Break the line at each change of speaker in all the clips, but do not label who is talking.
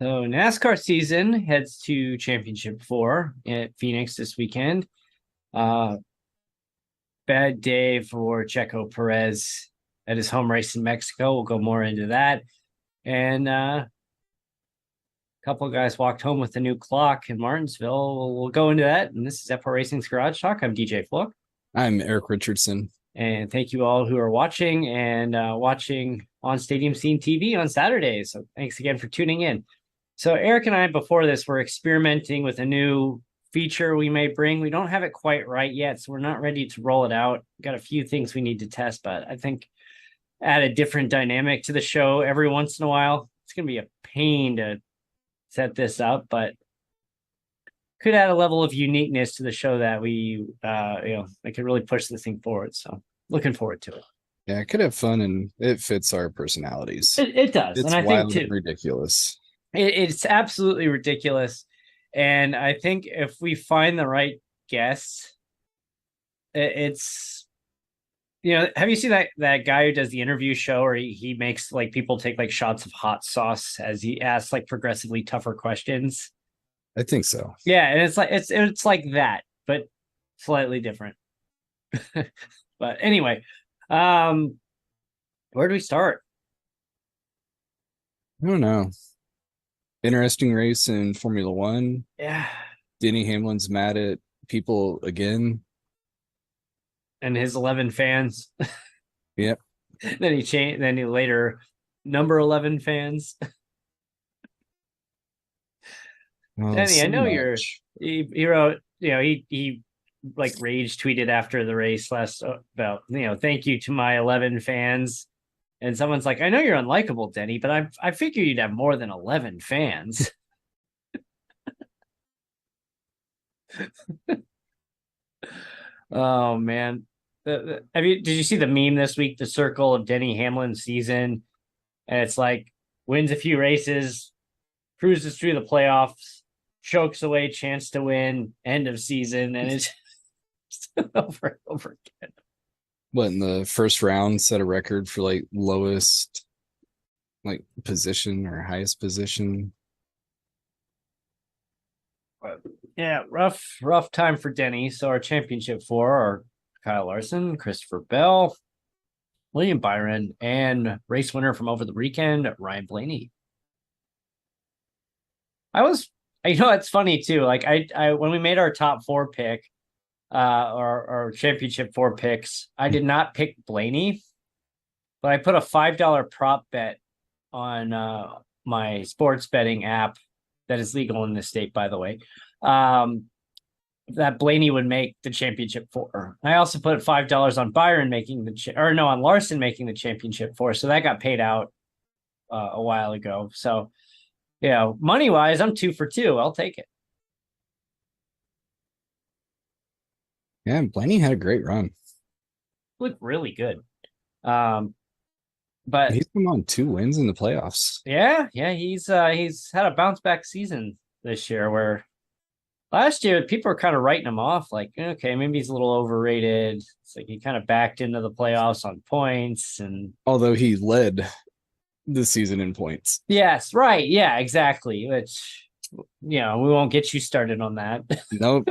So NASCAR season heads to Championship 4 at Phoenix this weekend. Uh, Bad day for Checo Perez at his home race in Mexico. We'll go more into that. And a couple of guys walked home with a new clock in Martinsville. We'll go into that. And this is F4 Racing's Garage Talk. I'm DJ Flook.
I'm Eric Richardson.
And thank you all who are watching and watching on Stadium Scene TV on Saturdays. So thanks again for tuning in. So Eric and I, before this, were experimenting with a new feature we may bring. We don't have it quite right yet, so we're not ready to roll it out. Got a few things we need to test, but I think add a different dynamic to the show every once in a while. It's going to be a pain to set this up, but could add a level of uniqueness to the show that we, it could really push this thing forward. So looking forward to it.
Yeah, it could have fun and it fits our personalities.
It does,
It's
and I think
wild
too,
and ridiculous.
it's absolutely ridiculous. And I think if we find the right guests, it's have you seen that guy who does the interview show where he makes like people take like shots of hot sauce as he asks like progressively tougher questions?
I think so.
Yeah, and it's like that, but slightly different. But anyway, where do we start?
I don't know. Interesting race in Formula One.
Yeah.
Denny Hamlin's mad at people again.
And his 11 fans.
Yep.
Then he changed. Then he later number 11 fans.
Oh,
Denny,
so
I know
much.
he wrote. He like rage tweeted after the race last about thank you to my 11 fans. And someone's like, I know you're unlikable, Denny, but I figure you'd have more than 11 fans. Oh man. Did you see the meme this week, the circle of Denny Hamlin's season? And it's like wins a few races, cruises through the playoffs, chokes away chance to win, end of season, and it's over and over again.
What, in the first round set a record for like lowest like position or highest position?
Yeah, rough time for Denny. So our championship 4 are Kyle Larson, Christopher Bell, William Byron, and race winner from over the weekend, Ryan Blaney. It's funny too. Like I when we made our top 4 pick, our championship 4 picks, I did not pick Blaney, but I put a $5 prop bet on my sports betting app that is legal in this state, by the way. That Blaney would make the championship 4. I also put $5 on Byron making on Larson making the championship 4. So that got paid out a while ago. So, money wise, I'm 2 for 2. I'll take it.
Yeah, Blaney had a great run.
Looked really good. But
He's come on 2 wins in the playoffs.
yeah, he's had a bounce back season this year where last year people were kind of writing him off like, okay, maybe he's a little overrated. It's like he kind of backed into the playoffs on points, and
Although he led the season in points.
yes, right, yeah, exactly. Which we won't get you started on that.
Nope.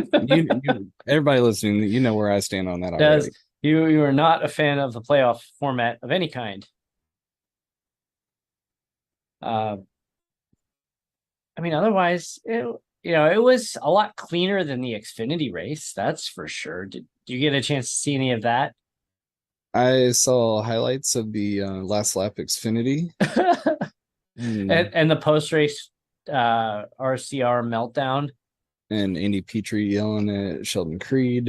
Everybody listening, you know where I stand on that
Does
already.
you are not a fan of the playoff format of any kind? Otherwise, it was a lot cleaner than the Xfinity race. That's for sure. Did you get a chance to see any of that?
I saw highlights of the last lap Xfinity.
And the post race RCR meltdown,
and Andy Petree yelling at Sheldon Creed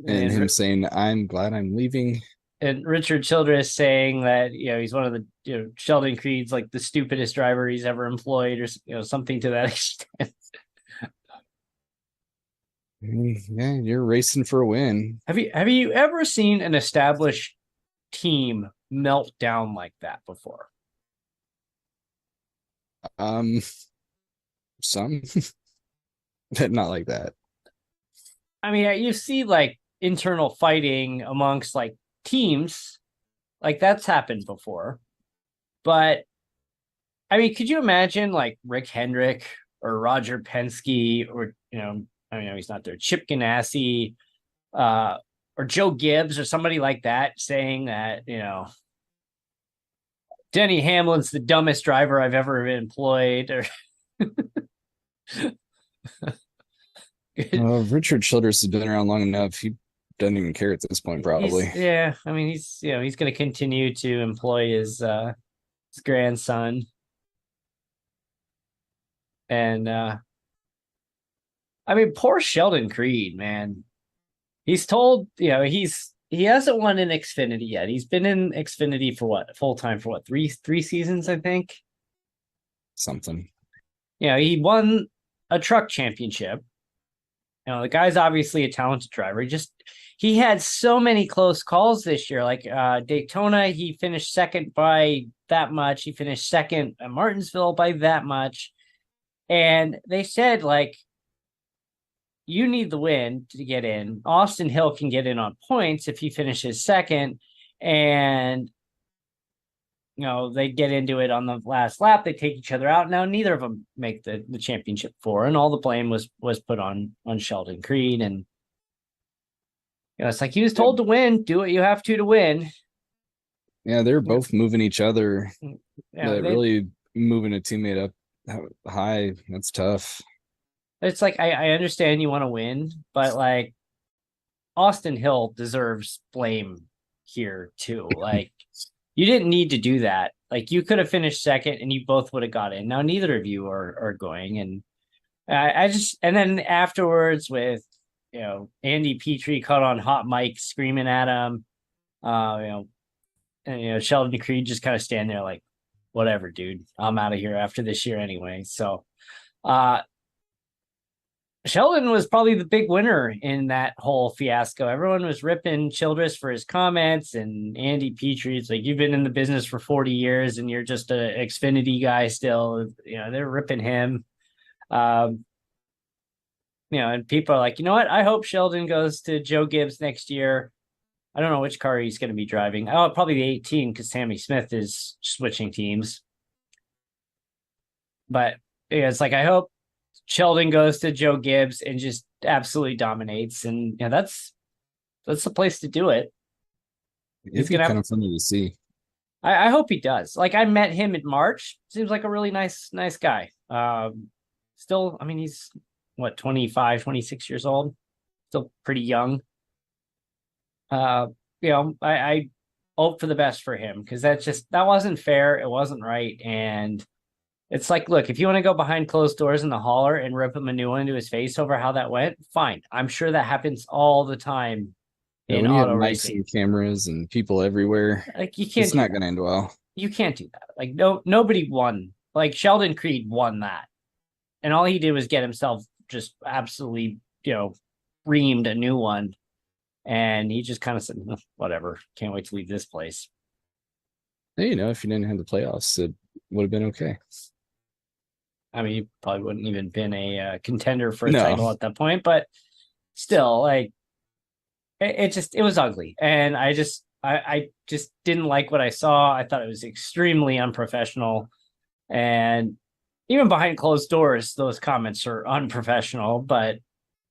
and him saying, I'm glad I'm leaving.
And Richard Childress saying that he's one of the Sheldon Creed's like the stupidest driver he's ever employed, or something to that extent.
Yeah, you're racing for a win.
Have you ever seen an established team melt down like that before?
Some but not like that.
I mean, you see like internal fighting amongst like teams, like that's happened before, but I mean, could you imagine like Rick Hendrick or Roger Penske or, I mean, he's not there, Chip Ganassi, uh, or Joe Gibbs or somebody like that saying that, Denny Hamlin's the dumbest driver I've ever employed, or
Richard Childress has been around long enough. He doesn't even care at this point, probably.
yeah, I mean, he's going to continue to employ his grandson. And I mean, poor Sheldon Creed, man. He's told, he hasn't won in Xfinity yet. He's been in Xfinity for what, full time for what, three seasons, I think.
Something.
He won a truck championship. The guy's obviously a talented driver. He had so many close calls this year. Like Daytona, he finished second by that much. He finished second at Martinsville by that much. And they said, like, you need the win to get in. Austin Hill can get in on points if he finishes second. And, they get into it on the last lap. They take each other out. Now, neither of them make the championship four. And all the blame was put on Sheldon Creed. And, it's like he was told to win. Do what you have to win.
Yeah, they're both moving each other.
Yeah,
really moving a teammate up high. That's tough.
It's like I understand you want to win, but like Austin Hill deserves blame here too. Like you didn't need to do that. Like you could have finished second and you both would have got in. Now neither of you are going. And and then afterwards with Andy Petree caught on hot mic screaming at him. And Sheldon Creed just kind of stand there like, whatever, dude. I'm out of here after this year anyway. So Sheldon was probably the big winner in that whole fiasco. Everyone was ripping Childress for his comments, and Andy Petree. It's like, you've been in the business for 40 years and you're just an Xfinity guy still. They're ripping him. And people are like, you know what? I hope Sheldon goes to Joe Gibbs next year. I don't know which car he's going to be driving. Oh, probably the 18 because Sammy Smith is switching teams. But it's like, I hope Sheldon goes to Joe Gibbs and just absolutely dominates. And that's the place to do it.
It's kind of funny to see.
I hope he does. Like I met him in March. Seems like a really nice guy. Still, I mean, he's what, 25, 26 years old. Still pretty young. I hope for the best for him because that wasn't fair. It wasn't right. And it's like, look, if you want to go behind closed doors in the hauler and rip him a new one into his face over how that went, fine. I'm sure that happens all the time in auto racing.
And cameras and people everywhere.
Like you can't.
It's not going to end well.
You can't do that. Like nobody won. Like Sheldon Creed won that, and all he did was get himself just absolutely, reamed a new one, and he just kind of said, whatever. Can't wait to leave this place.
Hey, if you didn't have the playoffs, it would have been okay.
I mean, he probably wouldn't even been a contender for a title at that point, but still, like, it was ugly. And I just didn't like what I saw. I thought it was extremely unprofessional. And even behind closed doors, those comments are unprofessional, but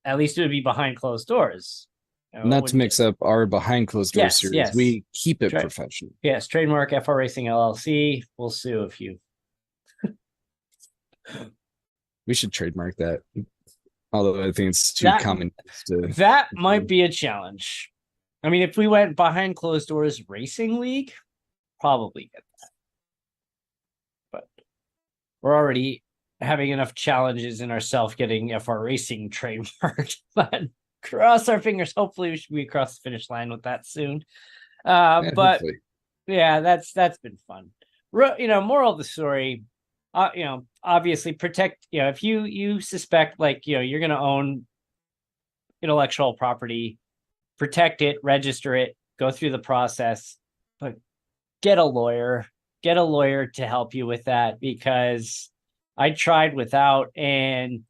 at least it would be behind closed doors.
Not to mix up our behind closed doors series.
Yes.
We keep it professional.
Yes, trademark FR Racing LLC. We'll sue if you.
We should trademark that. Although I think it's too common.
That might be a challenge. I mean, if we went behind closed doors racing league, probably get that. But we're already having enough challenges in ourselves getting FR Racing trademarked. But cross our fingers. Hopefully we should be across the finish line with that soon. But hopefully. Yeah, that's been fun. Moral of the story, obviously protect, if you suspect like, you're going to own intellectual property, protect it, register it, go through the process, but get a lawyer to help you with that, because I tried without, and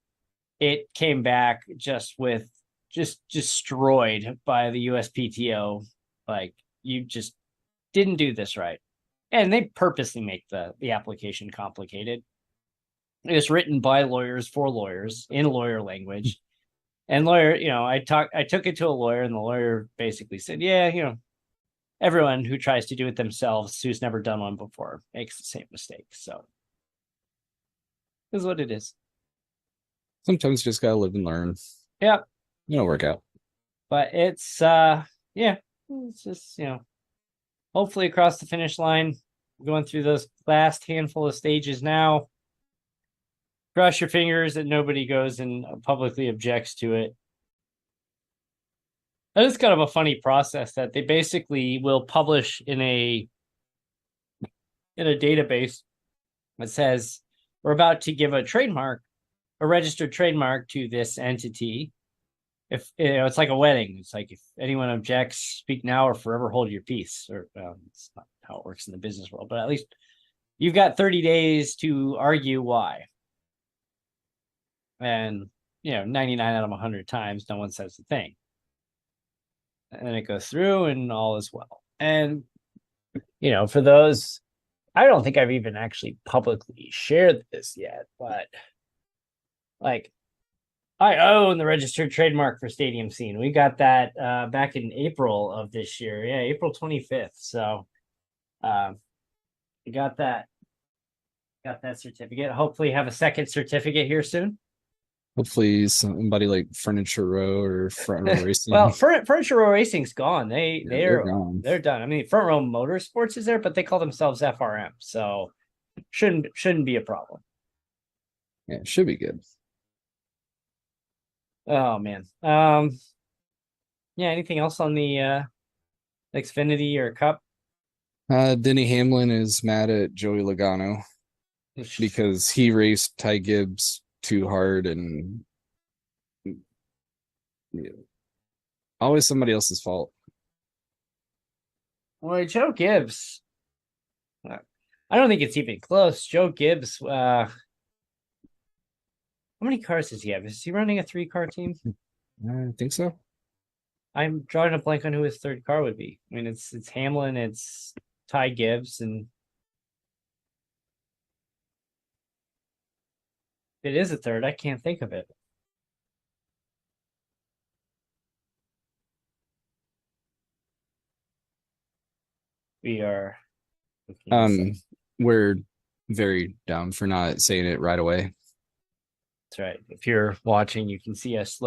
it came back just destroyed by the USPTO. Like, you just didn't do this right. and they purposely make the application complicated. It's written by lawyers for lawyers in lawyer language. And lawyer, I took it to a lawyer, and the lawyer basically said, yeah, everyone who tries to do it themselves, who's never done one before, makes the same mistake. So is what it is.
Sometimes you just gotta live and learn.
Yeah.
It'll work out.
But it's it's just, hopefully across the finish line, going through those last handful of stages now. Cross your fingers that nobody goes and publicly objects to it. That is kind of a funny process that they basically will publish in a database that says we're about to give a registered trademark to this entity. If it's like a wedding, it's like if anyone objects, speak now or forever hold your peace. Or it's not how it works in the business world, but at least you've got 30 days to argue why. And 99 out of 100 times, no one says a thing. And then it goes through, and all is well. And for those, I don't think I've even actually publicly shared this yet, but like, I own the registered trademark for Stadium Scene. We got that back in April of this year. Yeah, April 25th. So we got that certificate. Hopefully have a second certificate here soon.
Hopefully somebody like Furniture Row or Front Row Racing.
Well, Furniture Row Racing's gone.
They're gone.
They're done. I mean, Front Row Motorsports is there, but they call themselves FRM, so shouldn't be a problem.
Yeah, it should be good.
Oh man. Yeah, anything else on the Xfinity or Cup?
Denny Hamlin is mad at Joey Logano because he raced Ty Gibbs too hard, and always somebody else's fault.
Well, Joe Gibbs, I don't think it's even close. Joe Gibbs, how many cars does he have? Is he running a 3-car team?
I think so.
I'm drawing a blank on who his third car would be. I mean, it's Hamlin, it's Ty Gibbs, and it is a third. I can't think of it. We are.
We're very dumb for not saying it right away.
That's right. If you're watching, you can see us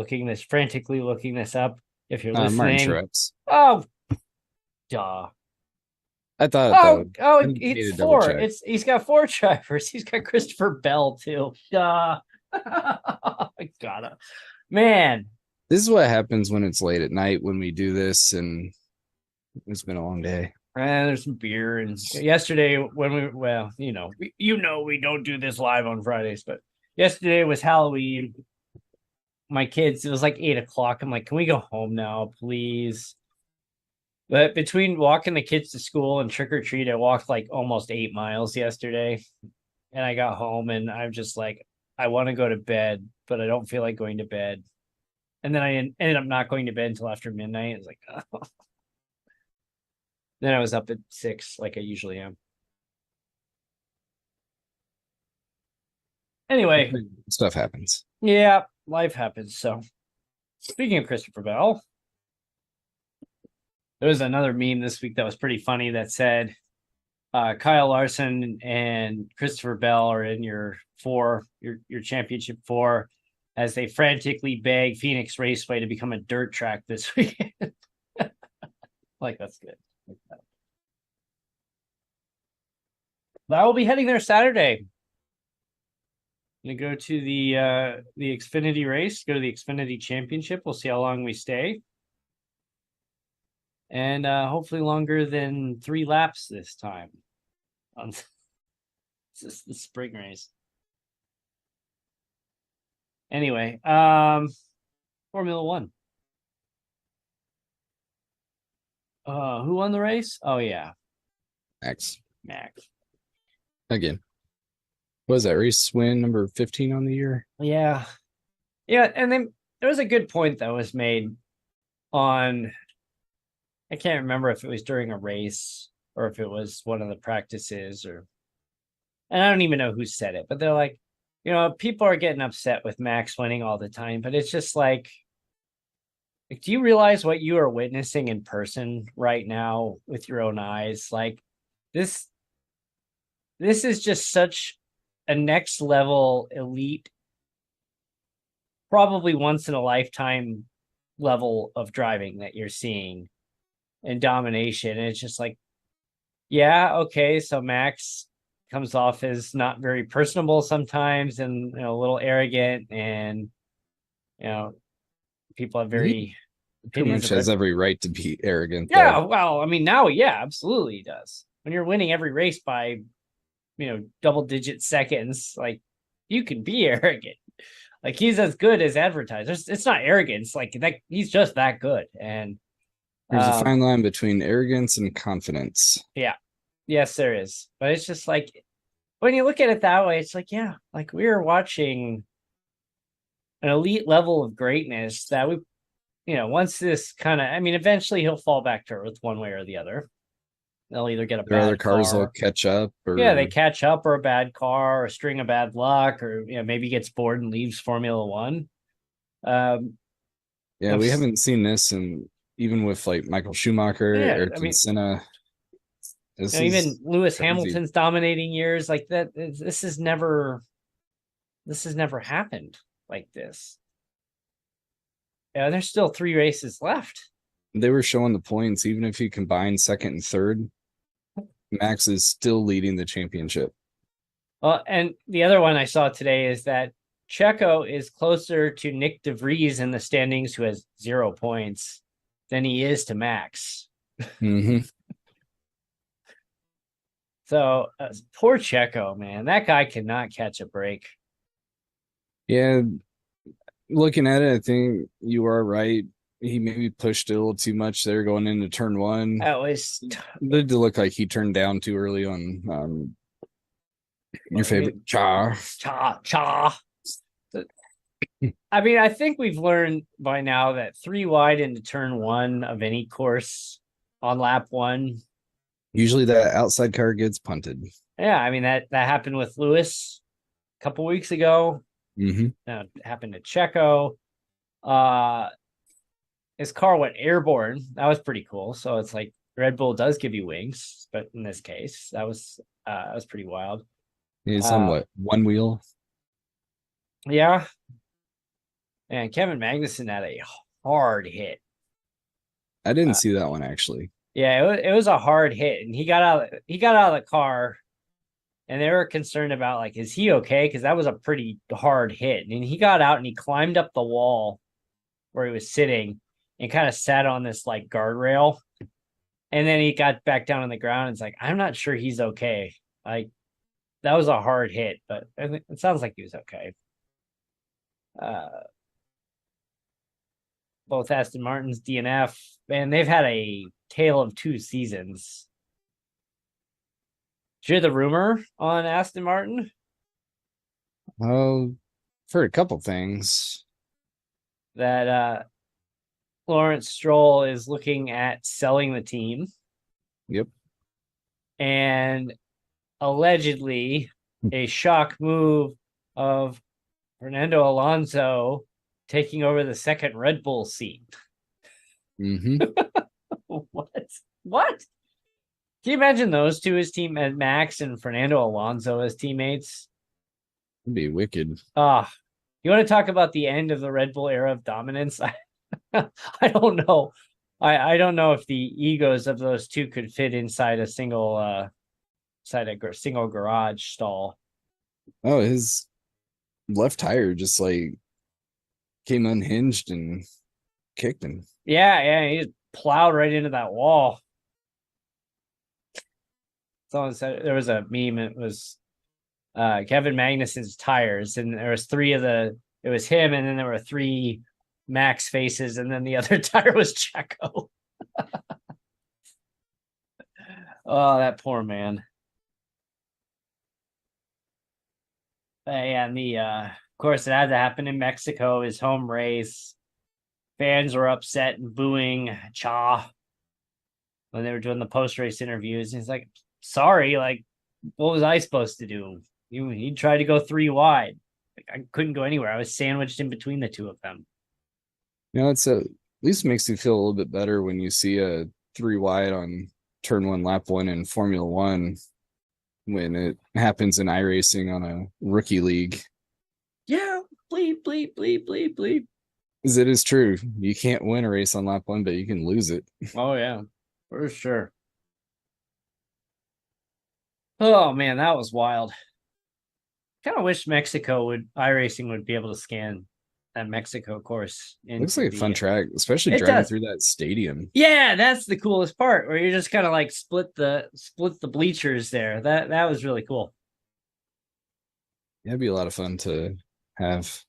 frantically looking this up. If you're
Martin
listening,
Truex.
oh, duh.
I thought.
It's 4. He's got 4 drivers. He's got Christopher Bell too. Duh. I gotta, man.
This is what happens when it's late at night when we do this, and it's been a long day.
And there's some beer. And yesterday, when we don't do this live on Fridays, but yesterday was Halloween. My kids, it was like 8:00. I'm like, can we go home now, please? But between walking the kids to school and trick or treat, I walked like almost 8 miles yesterday. And I got home and I'm just like, I want to go to bed, but I don't feel like going to bed. And then I ended up not going to bed until after midnight. It's like, oh. Then I was up at 6 like I usually am. Anyway,
stuff happens.
Yeah, life happens. So speaking of Christopher Bell, there was another meme this week that was pretty funny that said Kyle Larson and Christopher Bell are in your championship 4 as they frantically beg Phoenix Raceway to become a dirt track this weekend. Like, that's good. But I will be heading there Saturday. I'm gonna go to the Xfinity race, go to the Xfinity Championship. We'll see how long we stay. And hopefully longer than 3 laps this time. It's just the spring race. Anyway, Formula 1. Who won the race? Oh yeah.
Max. Again. What was that race win number 15 on the year?
Yeah. Yeah, and then there was a good point that was made on, I can't remember if it was during a race or if it was one of the practices, and I don't even know who said it, but they're like, people are getting upset with Max winning all the time, but it's just like, do you realize what you are witnessing in person right now with your own eyes? Like this is just such a next level elite, probably once in a lifetime level of driving that you're seeing and domination. And it's just like, yeah, okay, so Max comes off as not very personable sometimes and a little arrogant, and people have very
pretty much has every right to be arrogant.
Yeah, though. Well, I mean, now, yeah, absolutely he does. When you're winning every race by double-digit seconds, like, you can be arrogant. Like, he's as good as advertised. It's not arrogance, like that. He's just that good. And
there's a fine line between arrogance and confidence.
Yeah, yes, there is. But it's just like, when you look at it that way, it's like, yeah, like we are watching an elite level of greatness that we, once this kind of, I mean, eventually he'll fall back to earth one way or the other. They'll either get a bad
other cars
car.
will catch up, or
they catch up, or a bad car, or a string of bad luck, or maybe gets bored and leaves Formula One.
We haven't seen this, and even with like Michael Schumacher, Ayrton Senna,
even Lewis Hamilton's dominating years like that. This has never happened like this. Yeah, there's still 3 races left.
They were showing the points. Even if you combine second and third, Max is still leading the championship.
Well, and the other one I saw today is that Checo is closer to Nick DeVries in the standings, who has 0 points, than he is to Max.
Mm-hmm.
So poor Checo, man. That guy cannot catch a break.
Yeah, looking at it, I think you are right. He maybe pushed it a little too much there going into turn one.
That was
did look like he turned down too early on your favorite Cha.
I mean, I think we've learned by now that 3 wide into turn one of any course on lap 1.
Usually that outside car gets punted.
Yeah, I mean, that happened with Lewis a couple weeks ago.
Mm-hmm.
It happened to Checo. His car went airborne. That was pretty cool. So it's like Red Bull does give you wings, but in this case, that was pretty wild.
He's on what, one wheel?
Yeah. And Kevin Magnussen had a hard hit.
I didn't see that one actually.
Yeah, it was a hard hit, and he got out of the car, and they were concerned about, like, is he okay? Because that was a pretty hard hit. And he got out and he climbed up the wall where he was sitting and kind of sat on this like guardrail. And then he got back down on the ground and it's like, I'm not sure he's okay. Like, that was a hard hit, but it sounds like he was okay. Both Aston Martin's DNF, and they've had a tale of 2 seasons. Did you hear the rumor on Aston Martin?
Oh, for a couple things.
That Lawrence Stroll is looking at selling the team.
Yep.
And allegedly a shock move of Fernando Alonso taking over the second Red Bull seat.
Mm-hmm.
What? Can you imagine those two as team, as Max and Fernando Alonso as teammates?
It'd be wicked.
You want to talk about the end of the Red Bull era of dominance? I don't know. I don't know if the egos of those two could fit inside a single single garage stall.
Oh, his left tire just like came unhinged and kicked him.
Yeah, he just plowed right into that wall. Someone said there was a meme. It was Kevin Magnussen's tires, and there was it was him, and then there were 3 Max faces, and then the other tire was Checo. Oh, that poor man. And of course, it had to happen in Mexico, his home race. Fans were upset and booing Cha. when they were doing the post-race interviews. And he's like, sorry, like, what was I supposed to do? He tried to go 3 wide. Like, I couldn't go anywhere. I was sandwiched in between the two of them.
It's at least makes you feel a little bit better when you see a 3 wide on turn 1, lap 1 in Formula One when it happens in iRacing on a rookie league.
Yeah, bleep, bleep, bleep, bleep, bleep.
Because it is true. You can't win a race on lap 1, but you can lose it.
Oh, yeah, for sure. Oh, man, that was wild. Kind of wish iRacing would be able to scan that Mexico course.
Looks like a fun track, especially driving through that stadium.
Yeah, that's the coolest part, where you're just kind of like split the bleachers there. That was really cool.
Yeah, it'd be a lot of fun to have.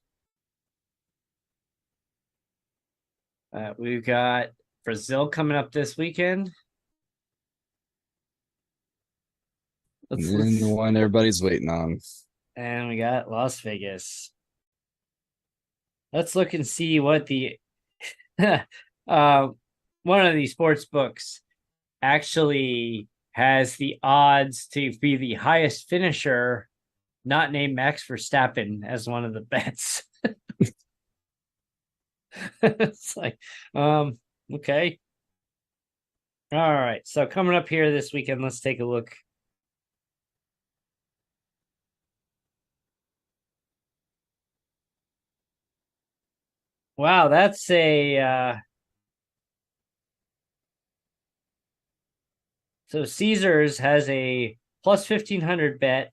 We've got Brazil coming up this weekend.
And the one everybody's waiting on.
And we got Las Vegas. Let's look and see what the one of these sports books actually has the odds to be the highest finisher, not named Max Verstappen, as one of the bets. It's like, okay. All right. So coming up here this weekend, let's take a look. Wow, that's a so Caesars has a plus 1,500 bet.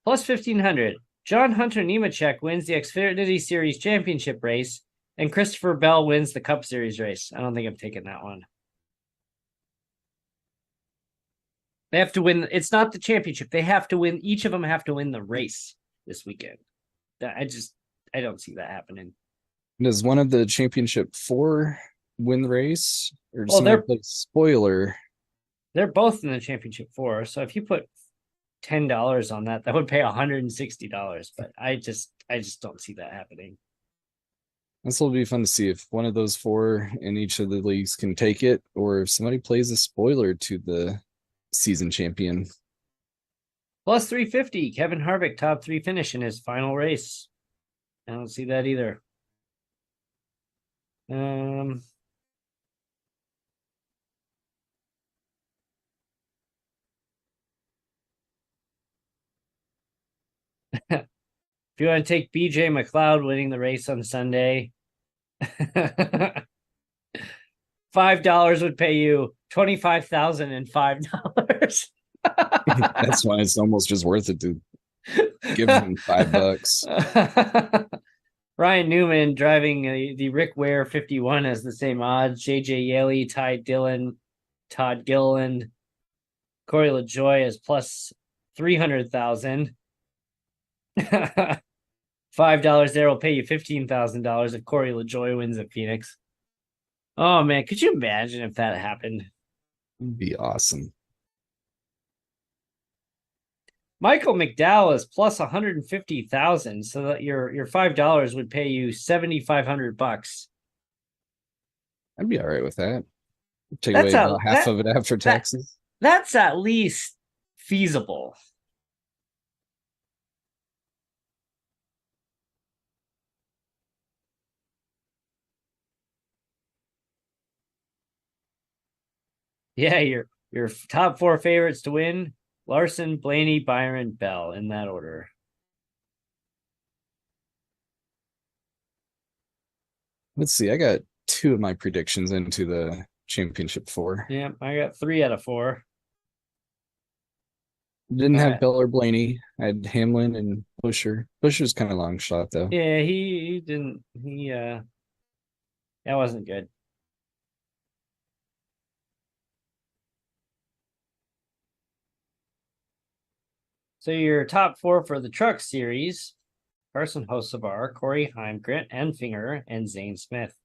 Plus 1,500. John Hunter Nemechek wins the Xfinity Series championship race, and Christopher Bell wins the Cup Series race. I don't think I'm taking that one. They have to win. It's not the championship. They have to win. Each of them have to win the race this weekend. I don't see that happening.
Does one of the championship 4 win the race? Or does somebody play spoiler?
They're both in the championship 4. So if you put $10 on that would pay $160. But I just don't see that happening.
This will be fun to see if one of those 4 in each of the leagues can take it, or if somebody plays a spoiler to the season champion.
Plus 350. Kevin Harvick top 3 finish in his final race. I don't see that either. If you want to take BJ McLeod winning the race on Sunday, $5 would pay you $25,005.
That's why it's almost just worth it to give him $5.
Ryan Newman driving the Rick Ware 51 has the same odds. JJ Yeley, Ty Dillon, Todd Gilliland, Corey LaJoy is plus 300,000. $5 there will pay you $15,000 if Corey LaJoy wins at Phoenix. Oh man, could you imagine if that happened?
It'd be awesome.
Michael McDowell is plus 150,000, so that your $5 would pay you $7,500.
I'd be all right with that. Take away about half of it after taxes.
That's at least feasible. Yeah, your top 4 favorites to win: Larson, Blaney, Byron, Bell, in that order.
Let's see. I got 2 of my predictions into the championship 4.
Yeah, I got 3 out of 4.
Didn't have Bell or Blaney. I had Hamlin and Busher. Busher's kind of long shot though.
Yeah, he didn't. That wasn't good. So your top 4 for the Truck Series: Carson Hocevar, Corey Heim, Grant Enfinger, and Zane Smith.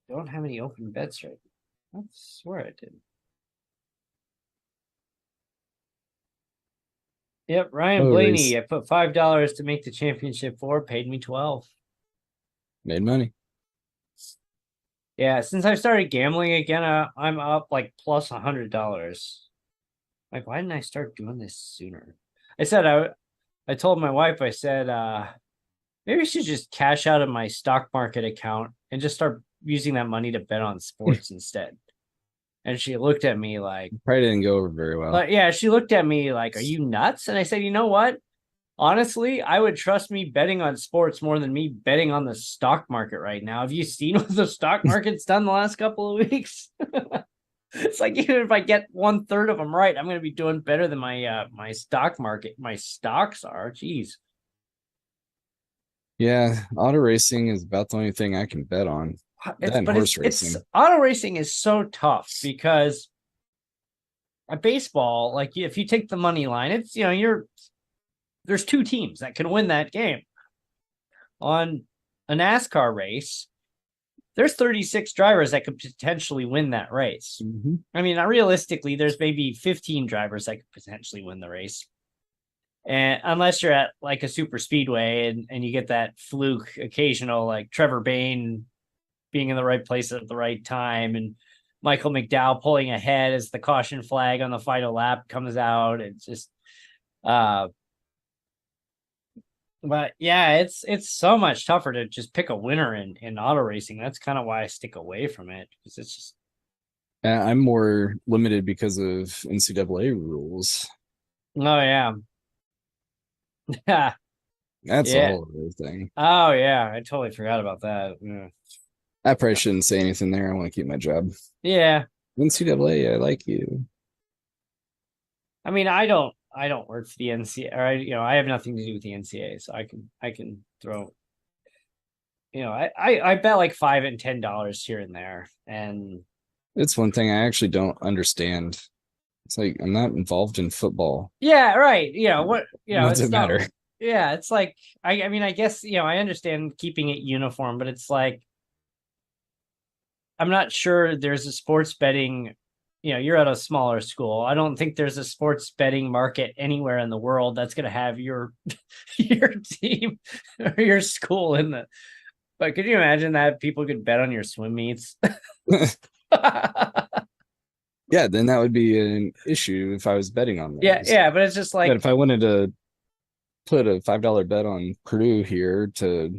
don't have any open bets right now. I swear I did. Yep, Ryan Blaney. I put $5 to make the championship 4, paid me 12.
Made money.
Yeah, since I started gambling again, I'm up like plus $100. Like, why didn't I start doing this sooner? I told my wife, I said, maybe I should just cash out of my stock market account and just start using that money to bet on sports instead. And she looked at me like,
probably didn't go over very well.
But yeah, she looked at me like, are you nuts? And I said, you know what? Honestly, I would trust me betting on sports more than me betting on the stock market right now. Have you seen what the stock market's done the last couple of weeks? It's like, even if I get 1/3 of them right, I'm going to be doing better than my stock market. My stocks are. Jeez.
Yeah, auto racing is about the only thing I can bet on.
Auto racing is so tough because a baseball, like if you take the money line, it's there's 2 teams that can win that game. On a NASCAR race, there's 36 drivers that could potentially win that race.
Mm-hmm.
I mean, realistically, there's maybe 15 drivers that could potentially win the race. And unless you're at like a super speedway and you get that fluke occasional, like Trevor Bayne being in the right place at the right time and Michael McDowell pulling ahead as the caution flag on the final lap comes out. It's just, but yeah, it's so much tougher to just pick a winner in auto racing. That's kind of why I stick away from it, because it's just.
I'm more limited because of NCAA rules.
Oh yeah.
Yeah. That's a whole other thing.
Oh yeah, I totally forgot about that. Yeah.
I probably shouldn't say anything there. I want to keep my job.
Yeah.
NCAA, I like you. I
mean, I don't work for the NCAA, or I have nothing to do with the NCAA, so I can throw. I bet like $5 and $10 here and there, and
it's one thing I actually don't understand. It's like I'm not involved in football.
Yeah, right. What
does it matter?
Yeah, it's like I mean, I guess I understand keeping it uniform, but it's like I'm not sure there's a sports betting. You're at a smaller school. I don't think there's a sports betting market anywhere in the world that's going to have your team or your school in the. But could you imagine that people could bet on your swim meets?
Yeah, then that would be an issue if I was betting on those.
Yeah, but it's just like.
But if I wanted to put a $5 bet on Purdue here to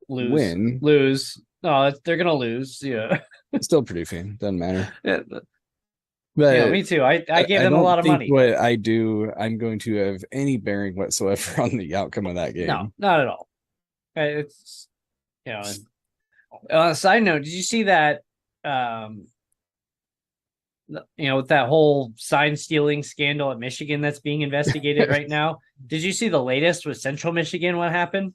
lose. No, they're gonna lose. Yeah,
still Purdue fan. Doesn't matter.
Yeah, but me too. I gave them a lot of money.
What I do, I'm going to have any bearing whatsoever on the outcome of that game.
No, not at all. It's side note, did you see that? With that whole sign stealing scandal at Michigan that's being investigated right now. Did you see the latest with Central Michigan? What happened?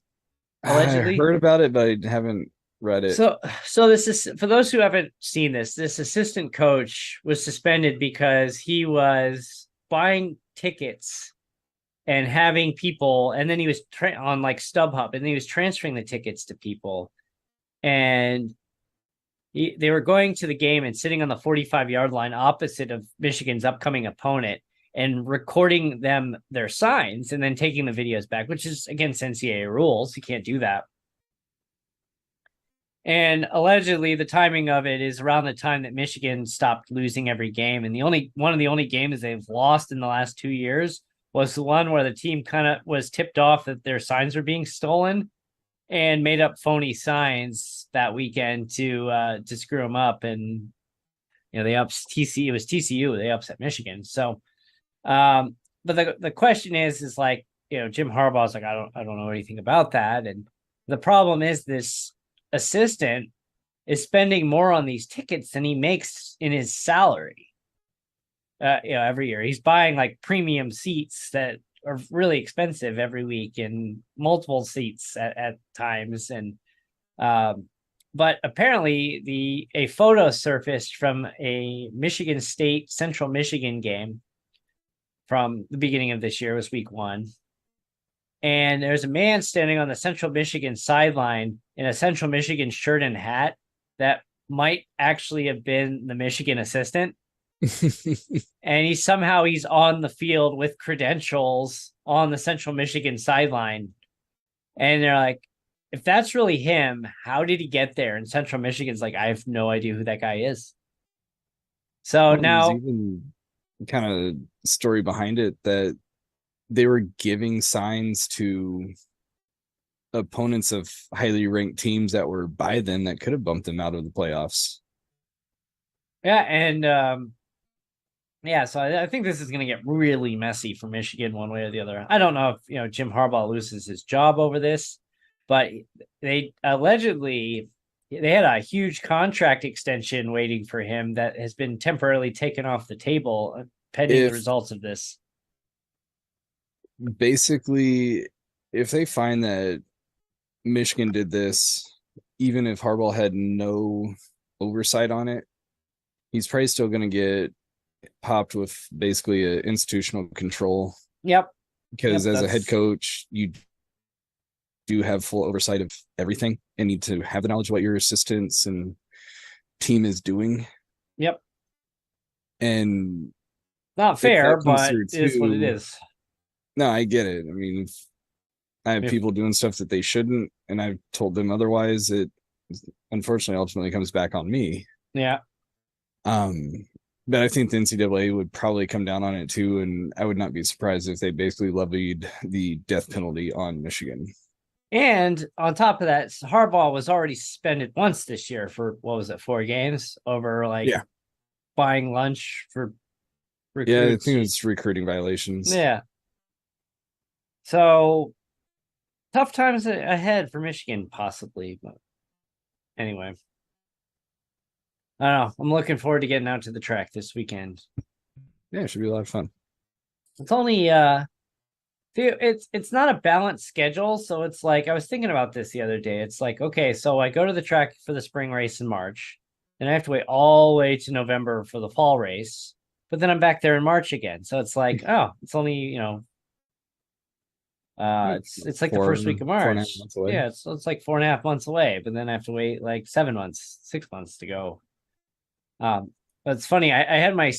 Allegedly,
I heard about it, but I haven't read it.
So this is, for those who haven't seen this assistant coach was suspended because he was buying tickets and having people, and then he was on like StubHub, and then he was transferring the tickets to people, and they were going to the game and sitting on the 45-yard line opposite of Michigan's upcoming opponent and recording their signs and then taking the videos back, which is against NCAA rules. You can't do that. And allegedly the timing of it is around the time that Michigan stopped losing every game. And one of the only games they've lost in the last 2 years was the one where the team kind of was tipped off that their signs were being stolen and made up phony signs that weekend to screw them up. And, they TCU. It was TCU. They upset Michigan. So, but the question is like, Jim Harbaugh's like, I don't know anything about that. And the problem is this assistant is spending more on these tickets than he makes in his salary. Every year he's buying like premium seats that are really expensive every week and multiple seats at times. And but apparently a photo surfaced from a Michigan State Central Michigan game from the beginning of this year. It was week 1. And there's a man standing on the Central Michigan sideline in a Central Michigan shirt and hat that might actually have been the Michigan assistant. And he's on the field with credentials on the Central Michigan sideline. And they're like, if that's really him, how did he get there? And Central Michigan's like, I have no idea who that guy is. So
There's
now,
even kind of story behind it that they were giving signs to opponents of highly ranked teams that were by then that could have bumped them out of the playoffs.
yeah, and yeah, so I think this is going to get really messy for Michigan one way or the other. I don't know if Jim Harbaugh loses his job over this, but they allegedly they had a huge contract extension waiting for him that has been temporarily taken off the table pending the results of this.
Basically, if they find that Michigan did this, even if Harbaugh had no oversight on it, he's probably still going to get popped with basically an institutional control.
Yep.
Because as a head coach, you do have full oversight of everything and need to have the knowledge of what your assistants and team is doing.
Yep.
And
not fair, but it is what it is.
No, I get it. I mean, I have people doing stuff that they shouldn't, and I've told them otherwise. It unfortunately ultimately comes back on me.
Yeah.
But I think the NCAA would probably come down on it too, and I would not be surprised if they basically levied the death penalty on Michigan.
And on top of that, Harbaugh was already suspended once this year for, what was it, 4 games over buying lunch for recruits.
Yeah, I think it's recruiting violations.
Yeah. So tough times ahead for Michigan, possibly. But anyway, I don't know. I'm looking forward to getting out to the track this weekend.
Yeah, it should be a lot of fun.
It's only it's not a balanced schedule, so it's like I was thinking about this the other day. It's like, okay, so I go to the track for the spring race in March, then I have to wait all the way to November for the fall race, but then I'm back there in March again. So it's like, oh, it's only it's like the first week of March. Yeah, it's like 4.5 months away, but then I have to wait like 6 months to go. But it's funny. I had my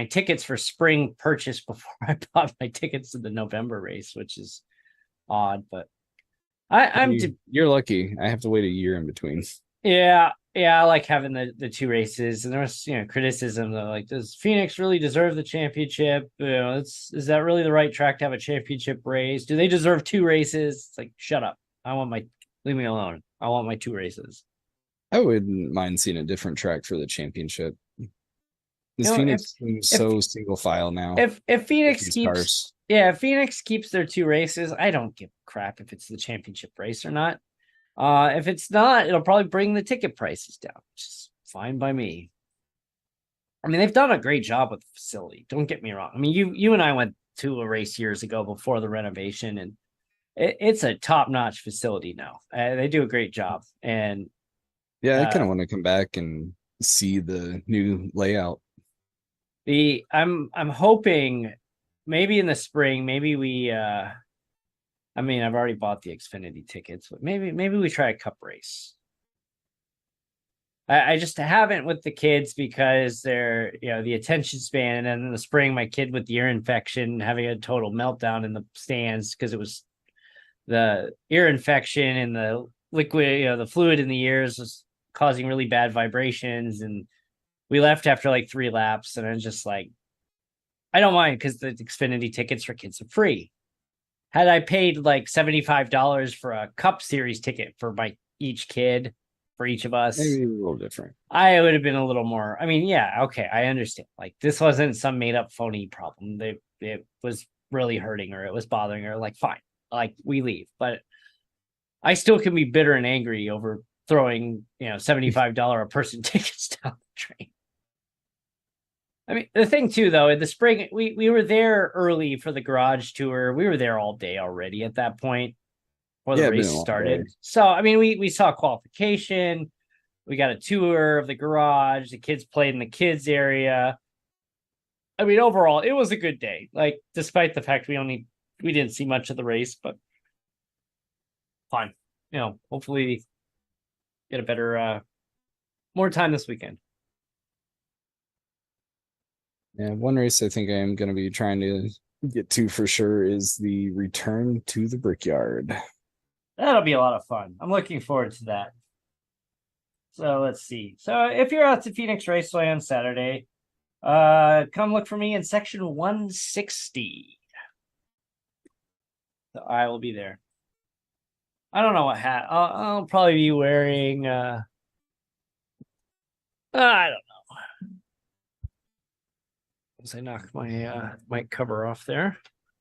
tickets for spring purchased before I bought my tickets to the November race, which is odd. But
you're lucky. I have to wait a year in between.
Yeah, I like having the 2 races, and there was criticism that like, does Phoenix really deserve the championship? Is that really the right track to have a championship race? Do they deserve 2 races? It's like, shut up. Leave me alone. I want my 2 races.
I wouldn't mind seeing a different track for the championship. Phoenix seems so single file now.
If Phoenix keeps if Phoenix keeps their 2 races, I don't give a crap if it's the championship race or not. If it's not, it'll probably bring the ticket prices down, which is fine by me. I mean, they've done a great job with the facility. Don't get me wrong. I mean, you and I went to a race years ago before the renovation, and it's a top-notch facility now. They do a great job. And
yeah, I kind of want to come back and see the new layout.
I'm hoping maybe in the spring, maybe we I mean, I've already bought the Xfinity tickets, but maybe we try a cup race. I just haven't with the kids because they're, the attention span. And then in the spring, my kid with the ear infection having a total meltdown in the stands because it was the ear infection and the liquid, the fluid in the ears was causing really bad vibrations. And we left after like 3 laps. And I was just like, I don't mind because the Xfinity tickets for kids are free. Had I paid like $75 for a Cup Series ticket for each kid, for each of us,
maybe a little different.
I would have been a little more. I mean, yeah, okay, I understand. Like, this wasn't some made up phony problem. It was really hurting her. It was bothering her. Like, fine, like we leave, but I still can be bitter and angry over throwing $75 a person tickets down the train. I mean, the thing too, though, in the spring, we were there early for the garage tour. We were there all day already at that point before the race started. So, I mean, we saw qualification. We got a tour of the garage. The kids played in the kids area. I mean, overall, it was a good day. Like, despite the fact we didn't see much of the race, but fine. Hopefully get a better more time this weekend.
Yeah, one race I think I am going to be trying to get to for sure is the return to the Brickyard.
That'll be a lot of fun. I'm looking forward to that. So let's see. So if you're out to Phoenix Raceway on Saturday, come look for me in section 160. So I will be there. I don't know what hat. I'll probably be wearing. I don't know. As I knock my mic cover off there,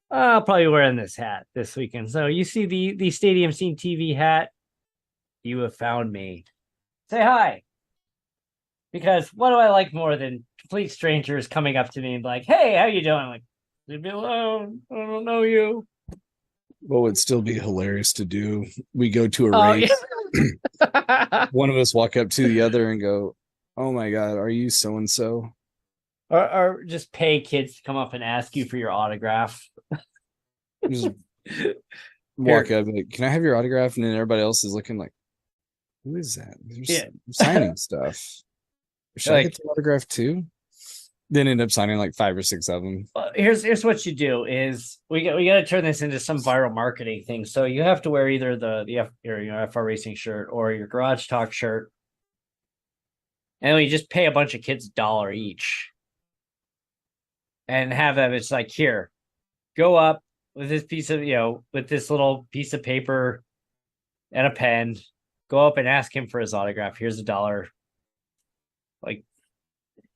I'll probably be wearing this hat this weekend. So you see the Stadium Scene TV hat. You have found me. Say hi. Because what do I like more than complete strangers coming up to me and be like, "Hey, how you doing?" I'm like, leave me alone. I don't know you.
What would still be hilarious to do? We go to a
Oh,
race.
yeah.
One of us walk up to the other and go, "Oh my God, are you so and so?"
Or just pay kids to come up and ask you for your autograph.
Just walk up, like, "Can I have your autograph?" And then everybody else is looking like, "Who is that?" They're
Yeah.
signing stuff. Should I
Like,
get the autograph too? Then end up signing like 5 or 6 of them.
here's what you do is we got to turn this into some viral marketing thing. So you have to wear either the FR Racing shirt or your Garage Talk shirt, and we just pay a bunch of kids $1 each, and have them. It's like, here, go up with this piece of with this little piece of paper and a pen. Go up and ask him for his autograph. Here's $1. Like,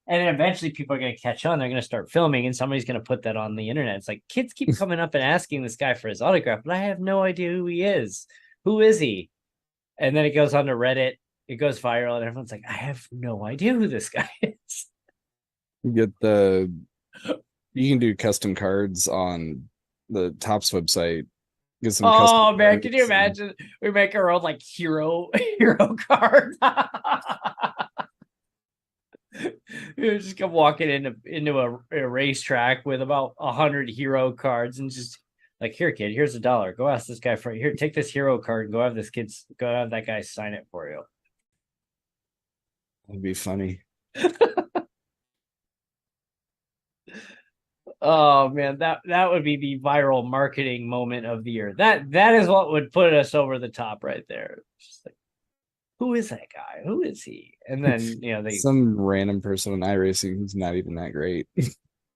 and then eventually people are going to catch on. They're going to start filming, and somebody's going to put that on the internet. It's like, kids keep coming up and asking this guy for his autograph, but I have no idea who he is. Who is he? And then it goes on to Reddit. It goes viral, and everyone's like, I have no idea who this guy is.
You can do custom cards on the Topps website. Get some
Oh man,
cards
can you imagine? We make our own like hero card. You just come walking into a racetrack with about 100 hero cards and just like, here, kid, here's $1. Go ask this guy for here. Take this hero card and go have that guy sign it for you.
That'd be funny.
Oh man, that would be the viral marketing moment of the year. That is what would put us over the top right there. Just like, who is that guy? Who is he? And then
Some random person in iRacing who's not even that great.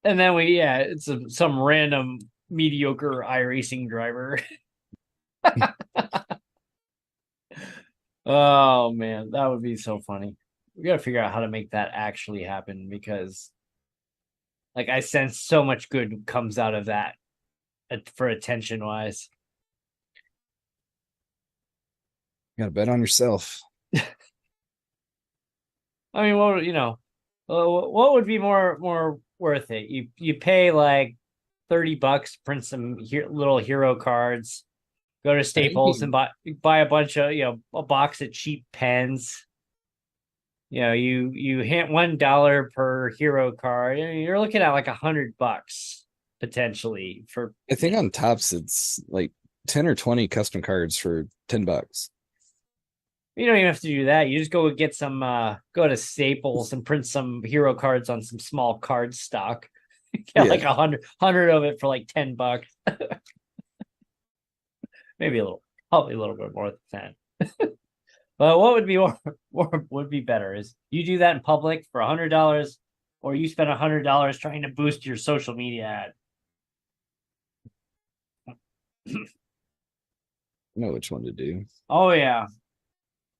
and then it's some random mediocre iRacing driver. Oh man, that would be so funny. We got to figure out how to make that actually happen, because like I sense so much good comes out of that for attention wise.
You gotta bet on yourself.
I mean, what would be more worth it? You pay like $30, print some little hero cards, go to Staples and buy a bunch of a box of cheap pens. You hit $1 per hero card. You're looking at like $100 potentially for.
I think on Topps it's like 10 or 20 custom cards for $10.
You don't even have to do that. You just go get some. Go to Staples and print some hero cards on some small card stock. Get like 100 of it for like $10. Maybe probably a little bit more than 10. But what would be would be better is you do that in public for $100, or you spend $100 trying to boost your social media ad.
I know which one to do.
Oh yeah.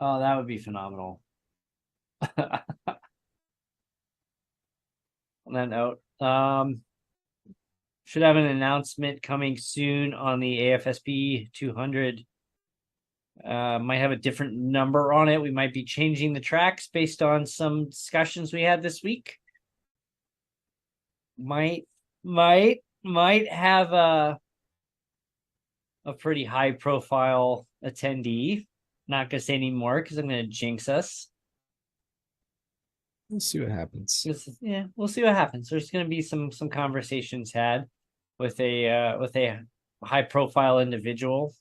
Oh, that would be phenomenal. On that note, should have an announcement coming soon on the AFSP 200. Might have a different number on it. We might be changing the tracks based on some discussions we had this week. Might have a pretty high profile attendee. Not gonna say any more because I'm gonna jinx us.
We'll see what happens.
Yeah, we'll see what happens. There's gonna be some conversations had with a high profile individual,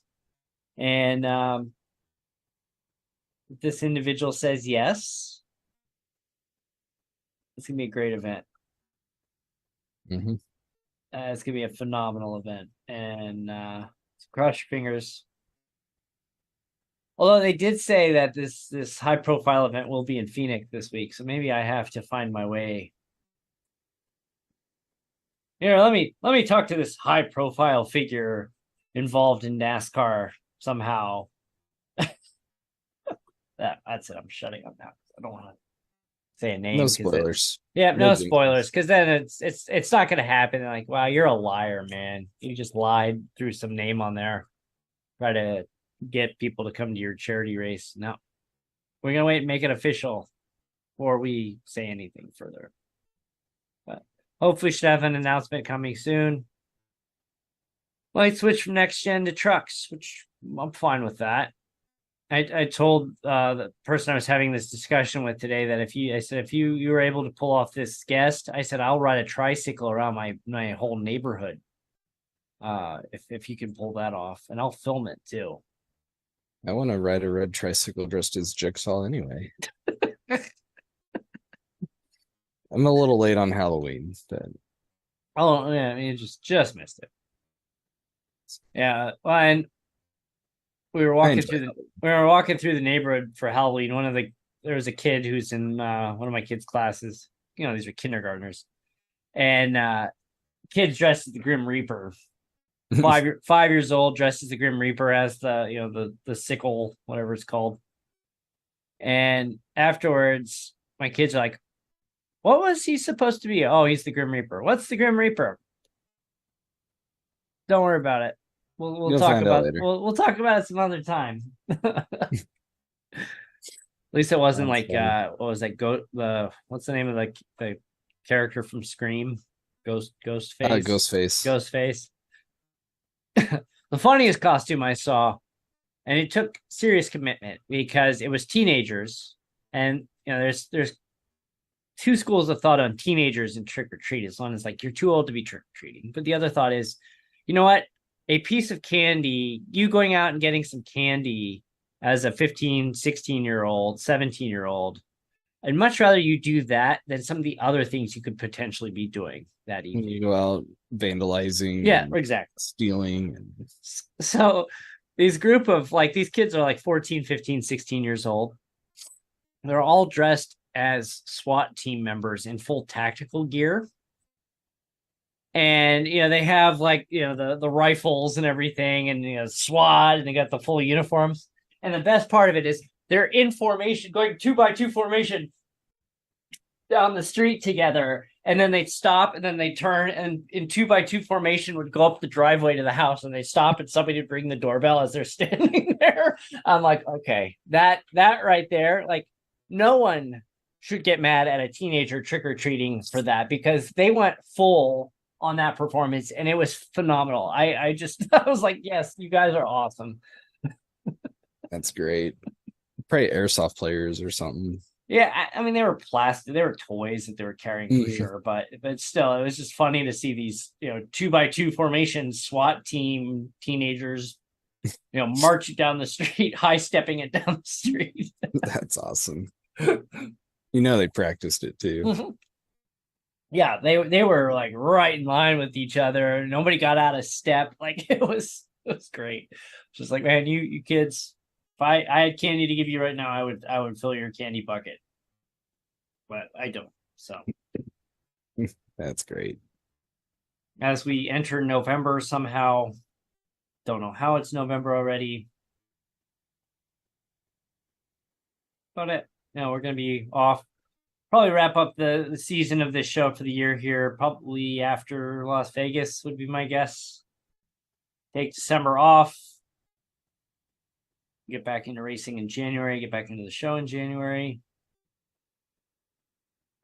and this individual says yes, It's gonna be a great event.
Mm-hmm.
It's gonna be a phenomenal event, and cross your fingers. Although they did say that this high profile event will be in Phoenix this week, so maybe I have to find my way. Here, let me talk to this high profile figure involved in NASCAR somehow. That's it. I'm shutting up now. I don't want to say a name.
No spoilers.
No spoilers, because then it's not going to happen. Like, wow, you're a liar, man. You just lied, threw some name on there, try to get people to come to your charity race. No, we're gonna wait and make it official before we say anything further. But hopefully, should have an announcement coming soon. Might switch from next gen to trucks, which I'm fine with that. I told the person I was having this discussion with today that if you were able to pull off this guest, I said I'll ride a tricycle around my whole neighborhood. If you can pull that off, and I'll film it too.
I want to ride a red tricycle dressed as Jigsaw anyway. I'm a little late on Halloween, but
oh yeah, you just missed it. Yeah, well, and we were walking through the neighborhood for Halloween. There was a kid who's in one of my kids' classes. You know, these are kindergartners, and kids dressed as the Grim Reaper. 5 years old, dressed as the Grim Reaper, as the sickle, whatever it's called. And afterwards, my kids are like, "What was he supposed to be?" "Oh, he's the Grim Reaper." "What's the Grim Reaper?" "Don't worry about it. We'll talk about it. We'll talk about it some other time." At least it wasn't like what was that? What's the name of the character from Scream? Ghostface. Ghostface. The funniest costume I saw, and it took serious commitment because it was teenagers, and there's two schools of thought on teenagers and trick or treat. As long as like you're too old to be trick or treating, but the other thought is, you know what, a piece of candy, you going out and getting some candy as a 15, 16-year-old, 17-year-old, I'd much rather you do that than some of the other things you could potentially be doing that evening.
You go out vandalizing,
exactly,
stealing.
So these group of these kids are like 14, 15, 16 years old. They're all dressed as SWAT team members in full tactical gear. And they have the rifles and everything, and SWAT, and they got the full uniforms. And the best part of it is they're in formation, going 2x2 formation down the street together, and then they'd stop, and then they'd turn, and in 2x2 formation would go up the driveway to the house, and they'd stop, and somebody would ring the doorbell as they're standing there. I'm like, okay, that right there, like, no one should get mad at a teenager trick-or-treating for that, because they went full on that performance, and it was phenomenal. I was like, yes, you guys are awesome.
That's great. Probably airsoft players or something.
Yeah, I mean, they were plastic, they were toys that they were carrying for sure, but still, it was just funny to see these 2x2 formation SWAT team teenagers marching down the street, high stepping it down the street.
That's awesome. They practiced it too.
Yeah, they were like right in line with each other. Nobody got out of step. Like it was great. Just like, man, you kids, if I had candy to give you right now, I would fill your candy bucket. But I don't. So
that's great.
As we enter November somehow, don't know how it's November already. But we're gonna be off. Probably wrap up the season of this show for the year here, probably after Las Vegas would be my guess. Take December off. Get back into racing in January, get back into the show in January.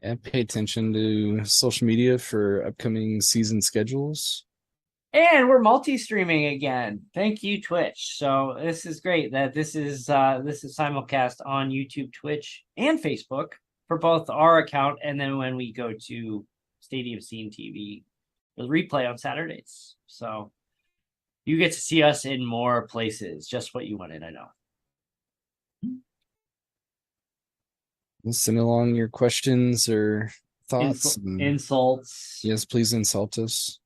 Yeah, pay attention to social media for upcoming season schedules.
And we're multi-streaming again. Thank you, Twitch. So this is great that this is simulcast on YouTube, Twitch, and Facebook for both our account, and then when we go to Stadium Scene TV, the replay on Saturdays. So you get to see us in more places. Just what you wanted, I know.
Send along your questions or thoughts.
Insults.
Yes, please insult us.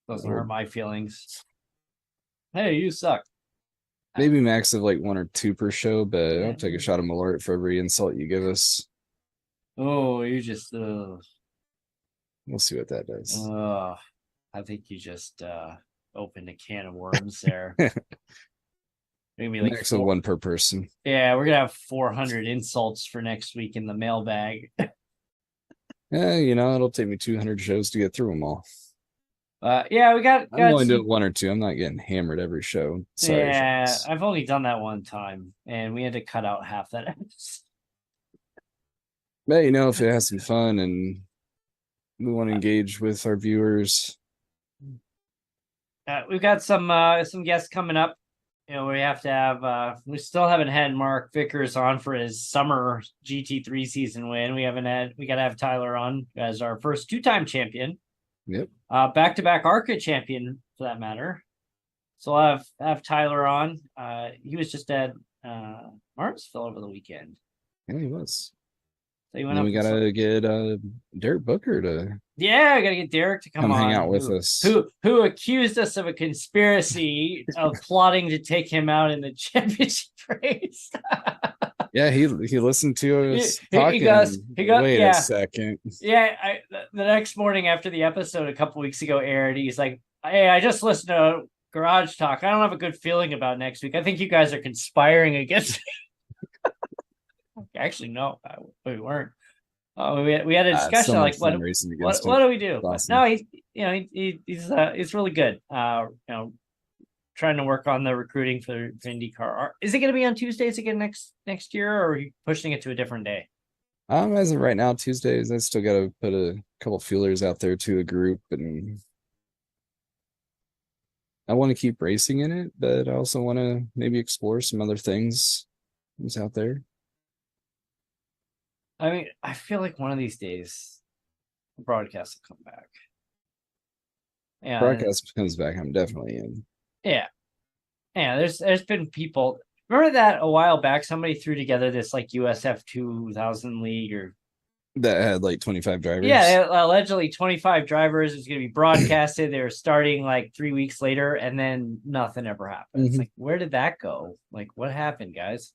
Doesn't hurt my feelings. Hey, you suck.
Maybe max of like 1 or 2 per show, but I'll take a shot of Malort for every insult you give us.
Oh, you just
we'll see what that does.
I think you just opened a can of worms there. Maybe like
max of 1 per person.
Yeah, we're gonna have 400 insults for next week in the mailbag.
Yeah, it'll take me 200 shows to get through them all.
Yeah, we got.
I'm only doing 1 or 2. I'm not getting hammered every show. Sorry.
Yeah,
friends.
I've only done that one time, and we had to cut out half that episode.
But if it has some fun and we want to engage with our viewers,
we've got some guests coming up. We have to have. We still haven't had Mark Vickers on for his summer GT3 season win. We got to have Tyler on as our first 2-time champion.
Yep.
Back-to-back ARCA champion for that matter. So I'll have Tyler on. He was just at Martinsville over the weekend.
Yeah, he was.
So
we gotta get Derek Booker to.
Yeah, I gotta get Derek to come on,
hang out with us.
Who accused us of a conspiracy of plotting to take him out in the championship race.
Yeah, he listened to us talking. Wait a second.
Yeah, the next morning after the episode a couple weeks ago aired, he's like, "Hey, I just listened to Garage Talk. I don't have a good feeling about next week. I think you guys are conspiring against me." Actually, no, we weren't. We had a discussion
so
what do we do? Awesome. No, he's really good. Trying to work on the recruiting for IndyCar. Is it going to be on Tuesdays again next year, or are you pushing it to a different day?
As of right now, Tuesdays. I still got to put a couple feelers out there to a group, and I want to keep racing in it, but I also want to maybe explore some other things that's out there.
I mean, I feel like one of these days, the broadcast will come back.
Yeah, broadcast comes back. I'm definitely in.
Yeah. There's been people. Remember that a while back, somebody threw together this like USF 2000 league or
that had like 25 drivers.
Yeah, allegedly 25 drivers. It was going to be broadcasted. They were starting like 3 weeks later, and then nothing ever happened. It's like, where did that go? Like, what happened, guys?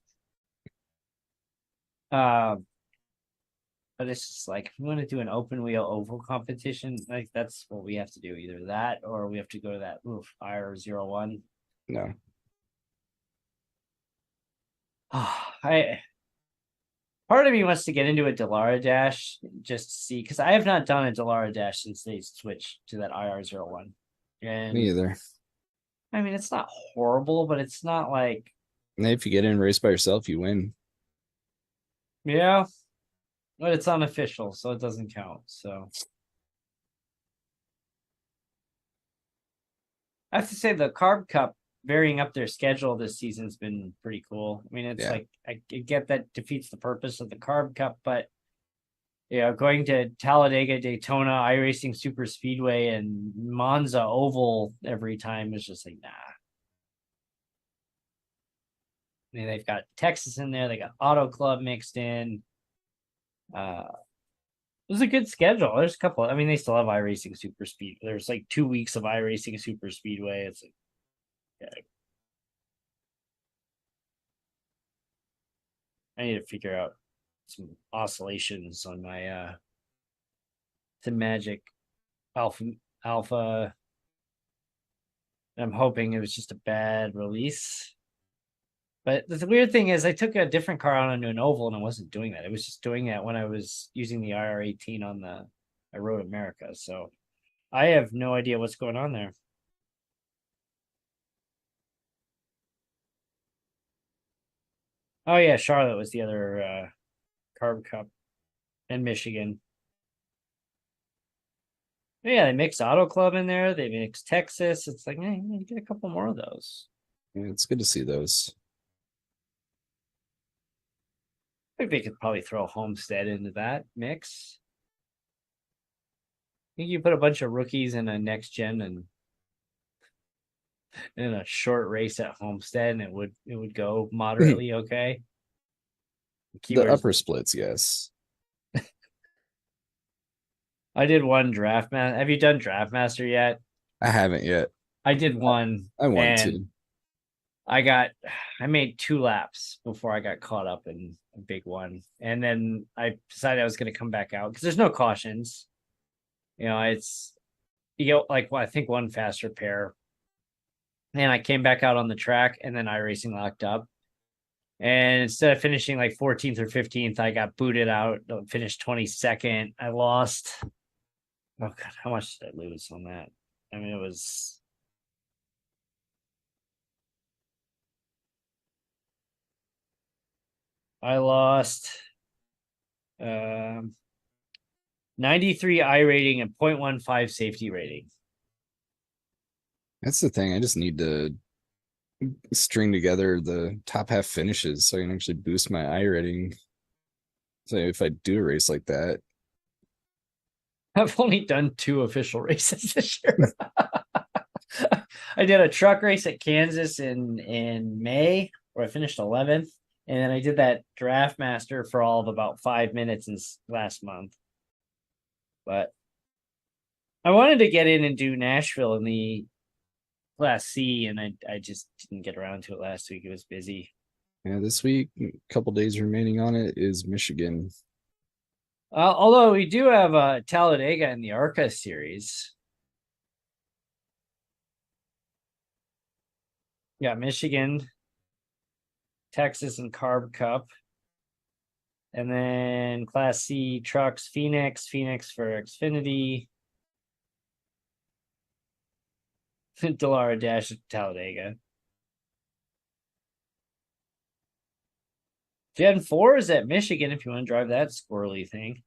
But it's just like, if we want to do an open wheel oval competition, like that's what we have to do. Either that or we have to go to that IR01.
No.
Part of me wants to get into a Dallara Dash just to see, because I have not done a Dallara Dash since they switched to that IR01. And
me either.
I mean, it's not horrible, but it's not like.
And if you get in a race by yourself, you win.
Yeah. But it's unofficial, so it doesn't count. So I have to say the Carb Cup varying up their schedule this season has been pretty cool. I mean, it's like I get that defeats the purpose of the Carb Cup, but going to Talladega, Daytona, iRacing Super Speedway, and Monza Oval every time is just like, nah. I mean, they've got Texas in there, they got Auto Club mixed in. It was a good schedule. There's a couple. I mean, they still have iRacing Super Speed. There's like 2 weeks of iRacing Super Speedway. It's like, okay. I need to figure out some oscillations on my the Magic Alpha. I'm hoping it was just a bad release. But the weird thing is I took a different car out onto an oval and it wasn't doing that. It was just doing that when I was using the IR18 on I Road America. So I have no idea what's going on there. Oh yeah, Charlotte was the other Carb Cup in Michigan. Yeah, they mix Auto Club in there. They mix Texas. It's like, hey, you get a couple more of those.
Yeah, it's good to see those.
I think they could probably throw Homestead into that mix. I think you put a bunch of rookies in a next gen and in a short race at Homestead, and it would go moderately okay.
The upper splits, yes.
I did one draft master. Have you done draft master yet?
I haven't yet.
I did one,
I want
and
to.
I made 2 laps before I got caught up in a big one. And then I decided I was going to come back out because there's no cautions. It's, like, well, I think one faster pair. And I came back out on the track, and then iRacing locked up. And instead of finishing like 14th or 15th, I got booted out, finished 22nd. I lost. Oh, God, how much did I lose on that? I mean, it was. I lost 93 I rating and 0.15 safety rating.
That's the thing. I just need to string together the top half finishes so I can actually boost my I rating. So if I do a race like that,
I've only done 2 official races this year. I did a truck race at Kansas in May where I finished 11th. And then I did that draft master for all of about 5 minutes in last month. But I wanted to get in and do Nashville in the Class C, and I just didn't get around to it last week. It was busy.
yeah, this week, a couple days remaining on it is Michigan.
Although we do have Talladega in the ARCA series. Yeah, Michigan, Texas, and Carb Cup. And then Class C trucks, Phoenix for Xfinity. Delara Dash Talladega. Gen 4 is at Michigan if you want to drive that squirrely thing.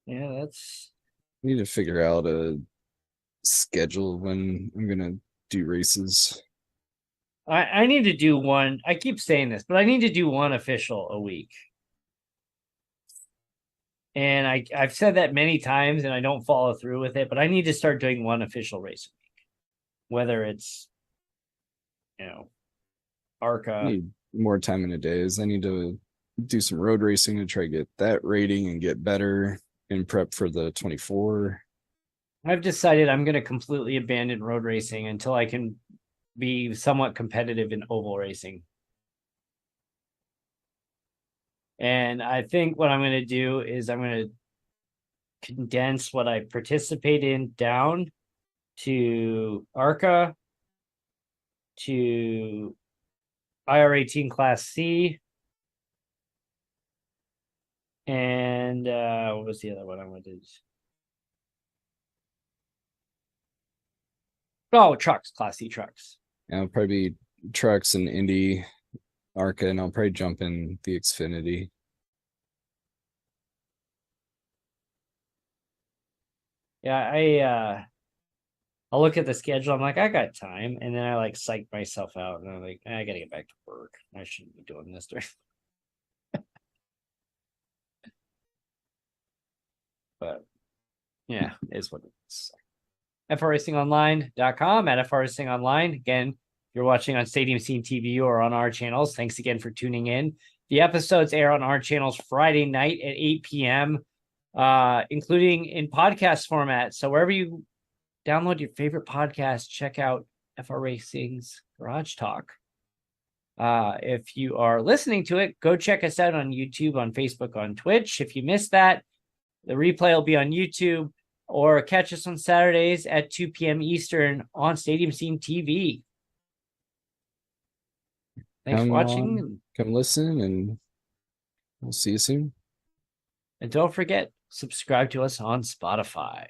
Yeah, that's.
I need to figure out a schedule when I'm gonna do races.
I need to do one. I keep saying this, but I need to do one official a week. And I've said that many times and I don't follow through with it, but I need to start doing one official race a week. Whether it's, ARCA.
I need more time in the days. I need to do some road racing to try to get that rating and get better and prep for the 24.
I've decided I'm going to completely abandon road racing until I can be somewhat competitive in oval racing. And I think what I'm going to do is I'm going to condense what I participate in down to ARCA, to IR18 Class C, and what was the other one I wanted? Oh, trucks, Class C trucks.
And I'll probably be trucks and Indy, ARCA, and I'll probably jump in the Xfinity.
Yeah, I'll look at the schedule. I'm like, I got time, and then I like psych myself out, and I'm like, I gotta get back to work. I shouldn't be doing this during. But yeah, it's what it is. FRRacingOnline.com at FRRacingOnline. Again, if you're watching on Stadium Scene TV or on our channels, thanks again for tuning in. The episodes air on our channels Friday night at 8 p.m., including in podcast format. So wherever you download your favorite podcast, check out FR Racing's Garage Talk. If you are listening to it, go check us out on YouTube, on Facebook, on Twitch. If you missed that, the replay will be on YouTube, or catch us on Saturdays at 2 p.m. Eastern on Stadium Scene TV. Thanks for watching.
Come listen, and we'll see you soon.
And don't forget, subscribe to us on Spotify.